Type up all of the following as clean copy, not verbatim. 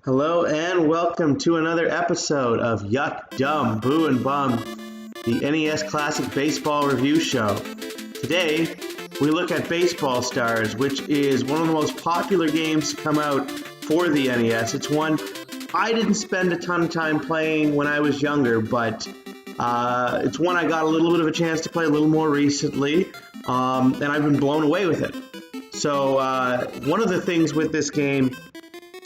Hello and welcome to another episode of Yuck, Dumb, Boo, and Bum, the NES Classic Baseball Review Show. Today, we look at Baseball Stars, which is one of the most popular games to come out for the NES. It's one I didn't spend a ton of time playing when I was younger, but it's one I got a little bit of a chance to play a little more recently, and I've been blown away with it. So one of the things with this game,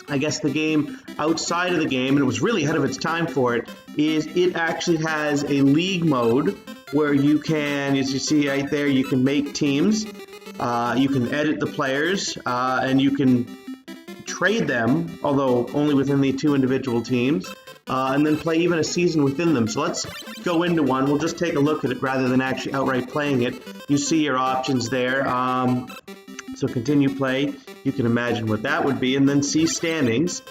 I guess the game outside of the game, and it was really ahead of its time for it, is it actually has a league mode where you can, as you see right there, you can make teams, you can edit the players, and you can trade them, although only within the two individual teams, and then play even a season within them. So let's go into one. We'll just take a look at it rather than actually outright playing it. You see your options there. So continue play, you can imagine what that would be, and then see standings.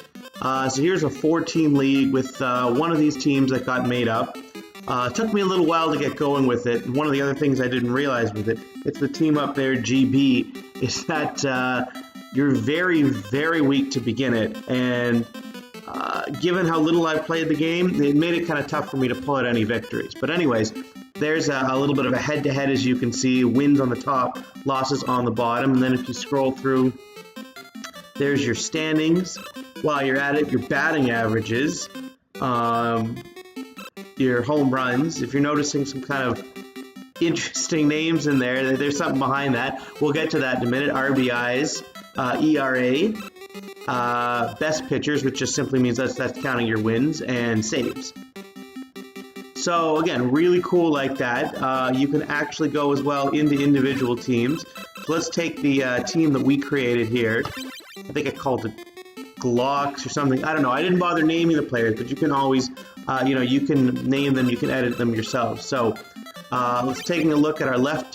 So here's a 4-team league with one of these teams that got made up. It took me a little while to get going with it. And one of the other things I didn't realize with it, it's the team up there, GB, is that you're very, very weak to begin it. And given how little I've played the game, it made it kind of tough for me to pull out any victories. But anyways, there's a little bit of a head-to-head, as you can see, wins on the top, losses on the bottom, and then if you scroll through, there's your standings. While you're at it, your batting averages, your home runs. If you're noticing some kind of interesting names in there, there's something behind that. We'll get to that in a minute. RBIs, ERA, best pitchers, which just simply means that's counting your wins, and saves. So again, really cool like that. You can actually go as well into individual teams. So let's take the team that we created here. I think I called it Glocks or something. I don't know. I didn't bother naming the players, but you can always, you can name them, you can edit them yourself. So let's taking a look at our left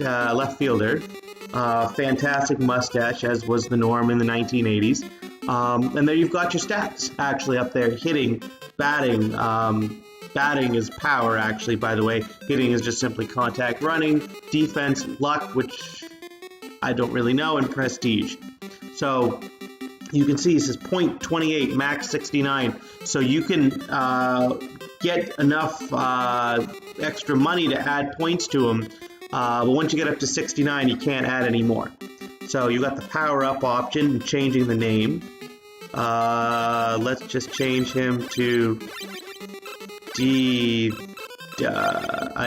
fielder. Fantastic mustache, as was the norm in the 1980s. And there you've got your stats actually up there: hitting, batting. Batting is power, actually, by the way. Hitting is just simply contact. Running, defense, luck, which I don't really know, and prestige. So you can see it says .28, max 69. So you can get enough extra money to add points to them. But once you get up to 69, you can't add any more. So you got the power up option and changing the name. Let's just change him to I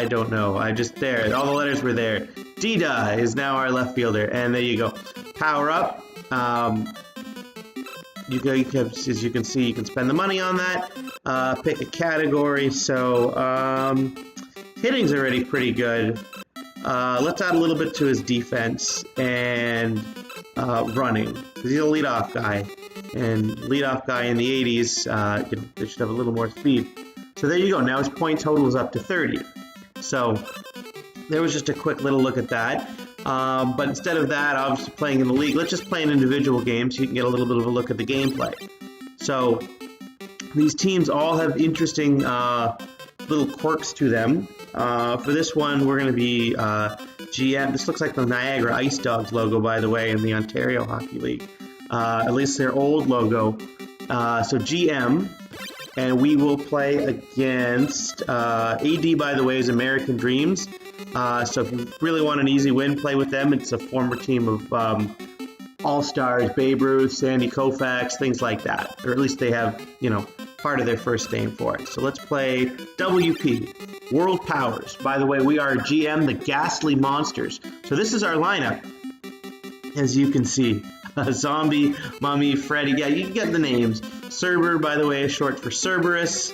don't know. There. All the letters were there. Dida is now our left fielder. And there you go. Power up. As you can see, you can spend the money on that. Pick a category. So, hitting's already pretty good. Let's add a little bit to his defense and running, because he's a leadoff guy. And leadoff guy in the 80s, they should have a little more speed. So there you go. Now his point total is up to 30. So there was just a quick little look at that. But instead of that, obviously playing in the league, let's just play an individual game so you can get a little bit of a look at the gameplay. So these teams all have interesting little quirks to them. For this one, we're going to be GM. This looks like the Niagara Ice Dogs logo, by the way, in the Ontario Hockey League. At least their old logo. So GM. And we will play against AD, by the way, is American Dreams. So if you really want an easy win, play with them. It's a former team of All-Stars, Babe Ruth, Sandy Koufax, things like that. Or at least they have, part of their first name for it. So let's play WP, World Powers. By the way, we are GM, the Ghastly Monsters. So this is our lineup, as you can see. Zombie, Mummy, Freddy, yeah, you can get the names. Cerber, by the way, is short for Cerberus.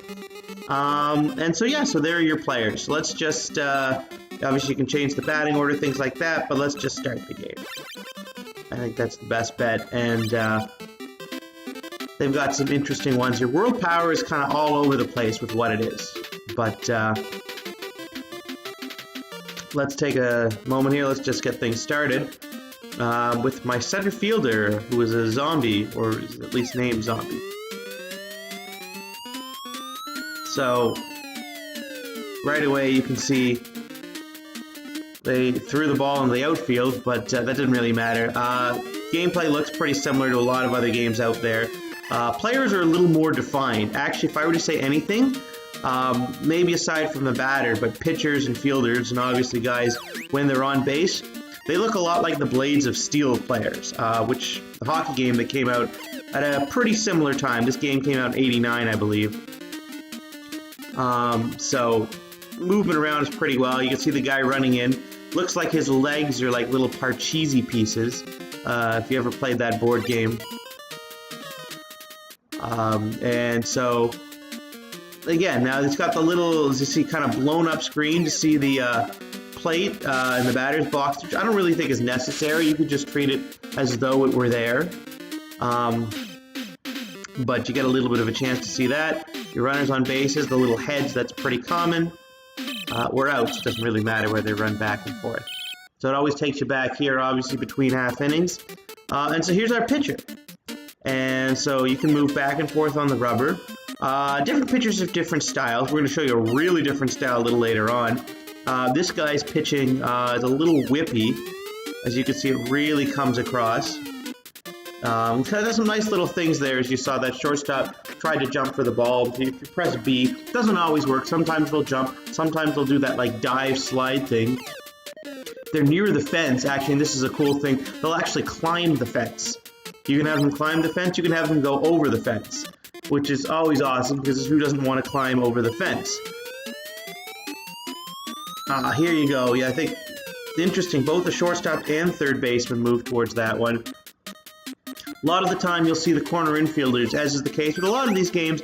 And so, yeah, so there are your players. So let's just, obviously you can change the batting order, things like that, but let's just start the game. I think that's the best bet. And they've got some interesting ones here. World Power is kind of all over the place with what it is. But let's take a moment here. Let's just get things started. With my center fielder, who is a zombie, or is at least named Zombie. So, right away you can see they threw the ball in the outfield, but that didn't really matter. Gameplay looks pretty similar to a lot of other games out there. Players are a little more defined. Actually, if I were to say anything, maybe aside from the batter, but pitchers and fielders, and obviously guys, when they're on base, they look a lot like the Blades of Steel players, which the hockey game that came out at a pretty similar time. This game came out in '89, I believe. So movement around is pretty well. You can see the guy running in. Looks like his legs are like little Parcheesi pieces, if you ever played that board game. And so, again, now it's got the little, as you see, kind of blown up screen to see the plate in the batter's box, which I don't really think is necessary. You could just treat it as though it were there. But you get a little bit of a chance to see that. Your runners on bases, the little heads, that's pretty common. Or outs, it doesn't really matter where they run back and forth. So it always takes you back here, obviously, between half innings. And so here's our pitcher. And so you can move back and forth on the rubber. Different pitchers have different styles. We're going to show you a really different style a little later on. This guy's pitching is a little whippy. As you can see, it really comes across. There's some nice little things there, as you saw that shortstop tried to jump for the ball. If you press B, it doesn't always work. Sometimes they'll jump. Sometimes they'll do that like dive slide thing. They're near the fence, actually, and this is a cool thing. They'll actually climb the fence. You can have them climb the fence. You can have them go over the fence, which is always awesome because who doesn't want to climb over the fence? Here you go. Yeah, I think interesting. Both the shortstop and third baseman move towards that one. A lot of the time you'll see the corner infielders, as is the case with a lot of these games,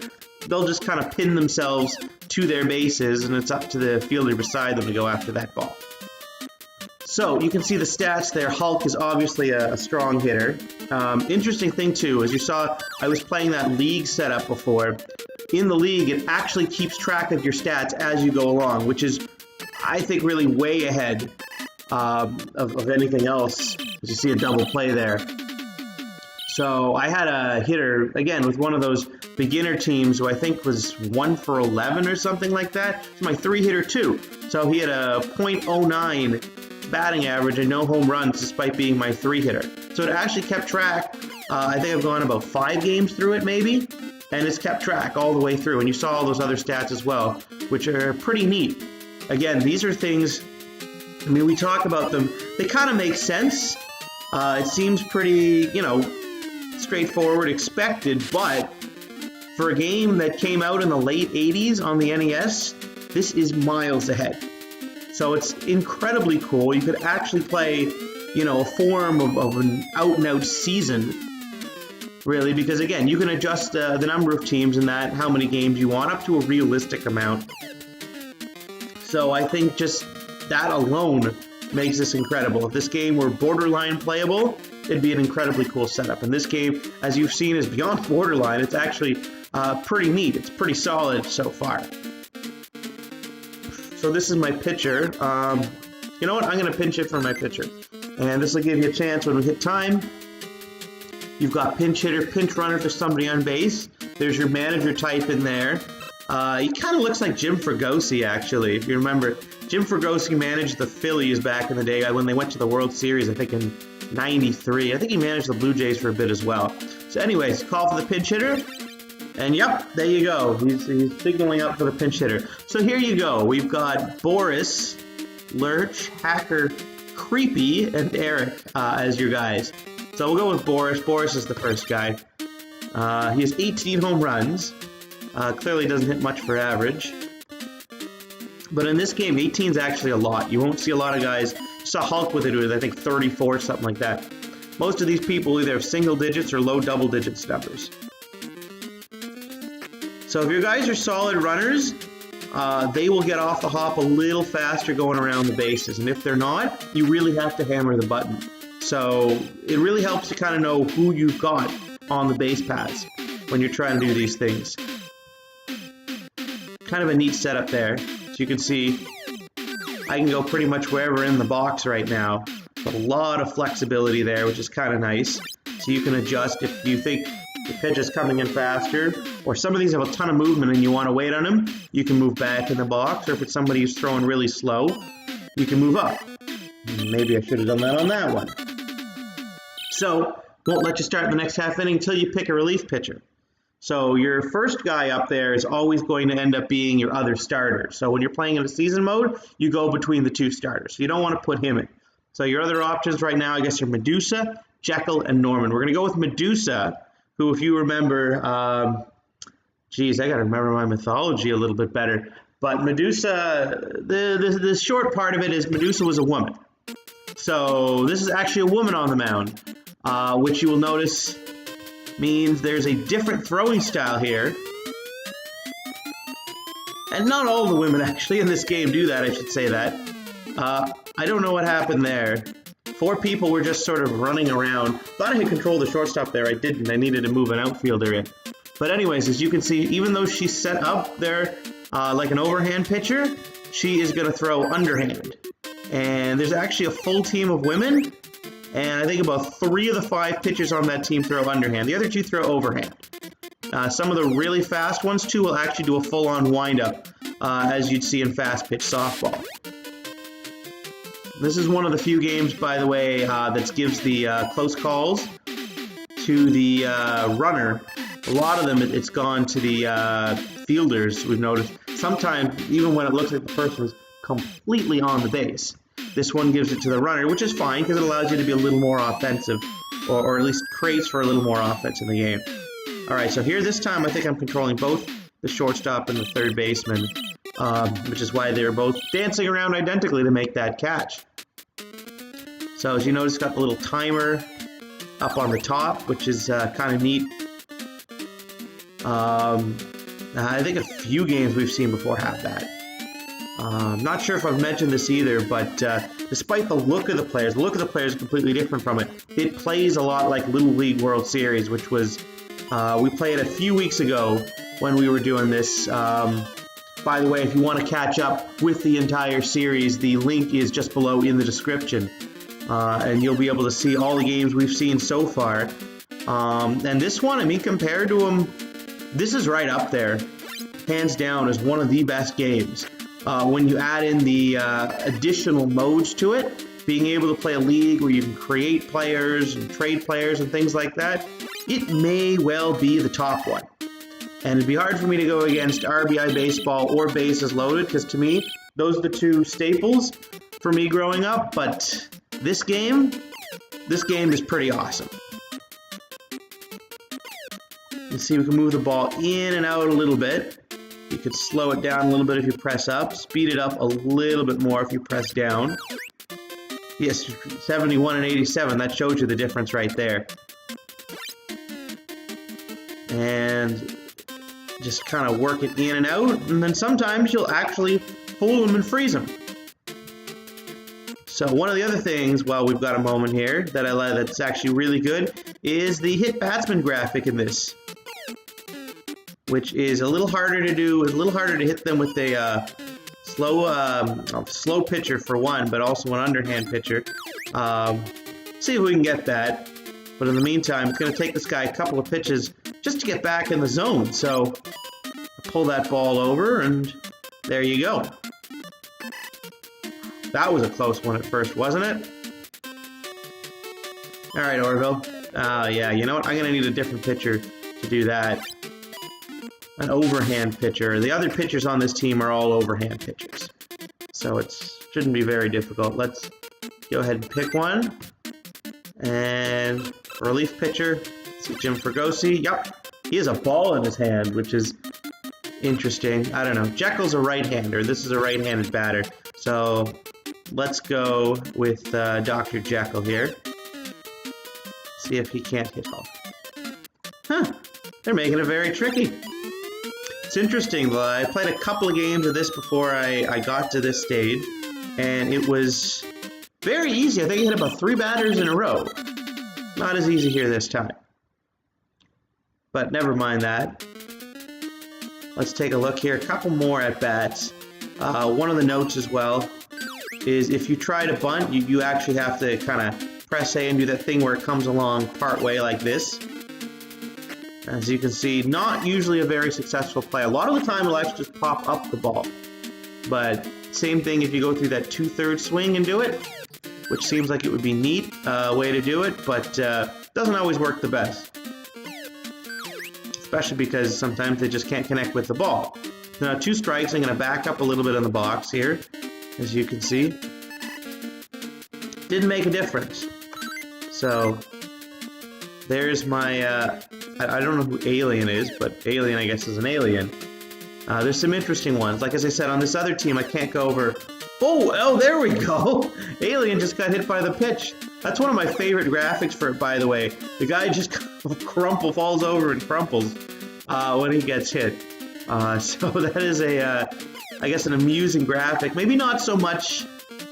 they'll just kind of pin themselves to their bases, and it's up to the fielder beside them to go after that ball. So you can see the stats there. Hulk is obviously a strong hitter. Interesting thing too, as you saw, I was playing that league setup before. In the league, it actually keeps track of your stats as you go along, which is, I think, really way ahead of anything else. As you see a double play there. So I had a hitter, again, with one of those beginner teams who I think was 1 for 11 or something like that. It's my 3-hitter too. So he had a .09 batting average and no home runs despite being my 3-hitter. So it actually kept track. I think I've gone about 5 games through it maybe, and it's kept track all the way through. And you saw all those other stats as well, which are pretty neat. Again, these are things, I mean, we talk about them. They kind of make sense. It seems pretty, straightforward, expected, but for a game that came out in the late 80s on the NES, this is miles ahead. So it's incredibly cool. You could actually play, a form of an out-and-out season, really, because again, you can adjust the number of teams and that, how many games you want, up to a realistic amount. So I think just that alone makes this incredible. If this game were borderline playable, it'd be an incredibly cool setup. And this game, as you've seen, is beyond borderline. It's actually pretty neat. It's pretty solid so far. So this is my pitcher. You know what? I'm going to pinch hit for my pitcher. And this will give you a chance when we hit time. You've got pinch hitter, pinch runner for somebody on base. There's your manager type in there. He kind of looks like Jim Fregosi, actually. If you remember, Jim Fregosi managed the Phillies back in the day when they went to the World Series, I think in '93. I think he managed the Blue Jays for a bit as well. So anyways, call for the pinch hitter. And yep, there you go. He's signaling up for the pinch hitter. So here you go. We've got Boris, Lurch, Hacker, Creepy, and Eric as your guys. So we'll go with Boris. Boris is the first guy. He has 18 home runs. Clearly doesn't hit much for average. But in this game, 18 is actually a lot. You won't see a lot of guys. You saw Hulk with it with, I think, 34, something like that. Most of these people either have single digits or low double digits numbers. So if your guys are solid runners, they will get off the hop a little faster going around the bases. And if they're not, you really have to hammer the button. So it really helps to kind of know who you've got on the base paths when you're trying to do these things. Kind of a neat setup there. So you can see I can go pretty much wherever in the box right now. A lot of flexibility there, which is kind of nice. So you can adjust if you think the pitch is coming in faster, or some of these have a ton of movement and you want to wait on them, you can move back in the box, or if it's somebody who's throwing really slow, you can move up. Maybe I should have done that on that one. So, won't let you start the next half inning until you pick a relief pitcher. So your first guy up there is always going to end up being your other starter. So when you're playing in a season mode, you go between the two starters. So you don't want to put him in. So your other options right now, I guess, are Medusa, Jekyll, and Norman. We're going to go with Medusa, who, if you remember, geez, I got to remember my mythology a little bit better. But Medusa, the short part of it is Medusa was a woman. So this is actually a woman on the mound, which you will notice means there's a different throwing style here. And not all the women actually in this game do that, I should say that. I don't know what happened there. 4 people were just sort of running around. Thought I had controlled the shortstop there. I didn't. I needed to move an outfielder in. But anyways, as you can see, even though she's set up there like an overhand pitcher, she is going to throw underhand. And there's actually a full team of women. And I think about 3 of the 5 pitchers on that team throw underhand. The other 2 throw overhand. Some of the really fast ones, too, will actually do a full-on windup, as you'd see in fast-pitch softball. This is one of the few games, by the way, that gives the close calls to the runner. A lot of them, it's gone to the fielders, we've noticed. Sometimes, even when it looks like the person is completely on the base, this one gives it to the runner, which is fine because it allows you to be a little more offensive, or at least creates for a little more offense in the game. All right, so here this time I think I'm controlling both the shortstop and the third baseman, which is why they were both dancing around identically to make that catch. So as you notice, got the little timer up on the top, which is kind of neat. I think a few games we've seen before have that. Not sure if I've mentioned this either, but despite the look of the players is completely different from it. It plays a lot like Little League World Series, which was, we played a few weeks ago when we were doing this. By the way, if you want to catch up with the entire series, the link is just below in the description. And you'll be able to see all the games we've seen so far. And this one, I mean, compared to them, this is right up there, hands down, as one of the best games. When you add in the additional modes to it, being able to play a league where you can create players and trade players and things like that, it may well be the top one. And it'd be hard for me to go against RBI Baseball or Bases Loaded, because to me, those are the 2 staples for me growing up, but this game is pretty awesome. Let's see if we can move the ball in and out a little bit. You could slow it down a little bit if you press up, speed it up a little bit more if you press down. Yes, 71 and 87, that shows you the difference right there. And just kind of work it in and out, and then sometimes you'll actually fool them and freeze them. So one of the other things, while we've got a moment here, that I like that's actually really good, is the hit batsman graphic in this, which is a little harder to do. It's a little harder to hit them with a slow pitcher for one, but also an underhand pitcher. See if we can get that. But in the meantime, it's going to take this guy a couple of pitches just to get back in the zone. So pull that ball over, and there you go. That was a close one at first, wasn't it? All right, Orville. Yeah, you know what? I'm going to need a different pitcher to do that. An overhand pitcher. The other pitchers on this team are all overhand pitchers. So it shouldn't be very difficult. Let's go ahead and pick one. And relief pitcher. See Jim Fregosi. Yep. He has a ball in his hand, which is interesting. I don't know. Jekyll's a right-hander. This is a right-handed batter. So let's go with Dr. Jekyll here. See if he can't hit off. Huh. They're making it very tricky. It's interesting, though. I played a couple of games of this before I got to this stage, and it was very easy. I think I hit about 3 batters in a row. Not as easy here this time. But never mind that. Let's take a look here. A couple more at-bats. One of the notes as well is if you try to bunt, you actually have to kind of press A and do that thing where it comes along part way like this. As you can see, not usually a very successful play. A lot of the time, it'll actually just pop up the ball. But same thing if you go through that 2/3 swing and do it, which seems like it would be neat way to do it, but doesn't always work the best. especially because sometimes they just can't connect with the ball. Now 2 strikes. I'm going to back up a little bit on the box here, as you can see. Didn't make a difference. So there's my, I don't know who Alien is, but Alien I guess is an alien. There's some interesting ones. Like as I said, on this other team I can't go over. Oh, there we go. Alien just got hit by the pitch. That's one of my favorite graphics for it, by the way. The guy just falls over and crumples when he gets hit. So that is I guess an amusing graphic. Maybe not so much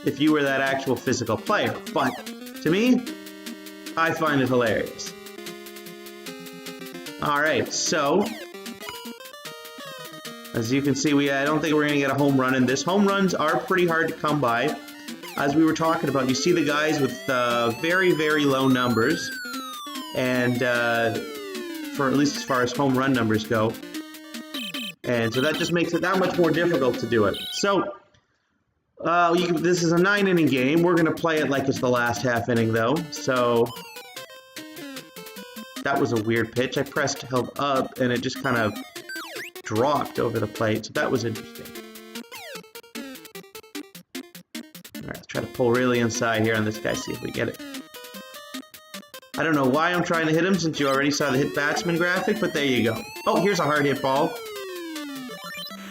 if you were that actual physical player, but to me, I find it hilarious. Alright, so as you can see, I don't think we're going to get a home run in this. Home runs are pretty hard to come by. As we were talking about, you see the guys with very, very low numbers. And for at least as far as home run numbers go. And so that just makes it that much more difficult to do it. So, this is a 9-inning game. We're going to play it like it's the last half inning, though. So, that was a weird pitch. I held up, and it just kind of dropped over the plate. So that was interesting. Alright, let's try to pull really inside here on this guy, see if we get it. I don't know why I'm trying to hit him since you already saw the hit batsman graphic, but there you go. Oh, here's a hard hit ball.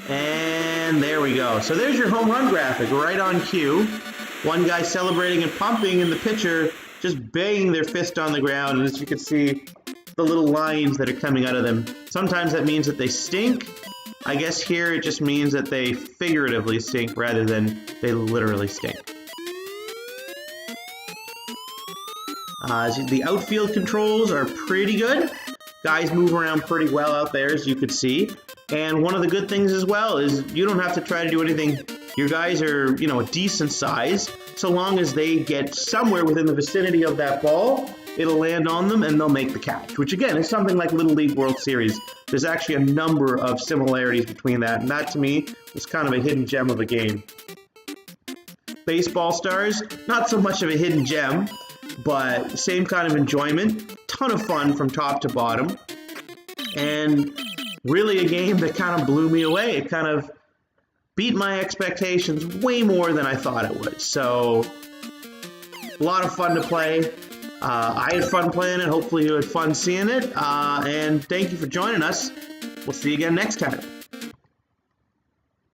And there we go. So there's your home run graphic right on cue. One guy celebrating and pumping, and the pitcher just banging their fist on the ground. And as you can see, the little lines that are coming out of them. Sometimes that means that they stink. I guess here it just means that they figuratively stink rather than they literally stink. The outfield controls are pretty good. Guys move around pretty well out there, as you can see. And one of the good things as well is you don't have to try to do anything. Your guys are, a decent size. So long as they get somewhere within the vicinity of that ball, it'll land on them and they'll make the catch. Which again is something like Little League World Series. There's actually a number of similarities between that. And that to me was kind of a hidden gem of a game. Baseball Stars, not so much of a hidden gem, but same kind of enjoyment. Ton of fun from top to bottom. And really a game that kind of blew me away. It kind of beat my expectations way more than I thought it would. So, a lot of fun to play. I had fun playing it. Hopefully you had fun seeing it. And thank you for joining us. We'll see you again next time.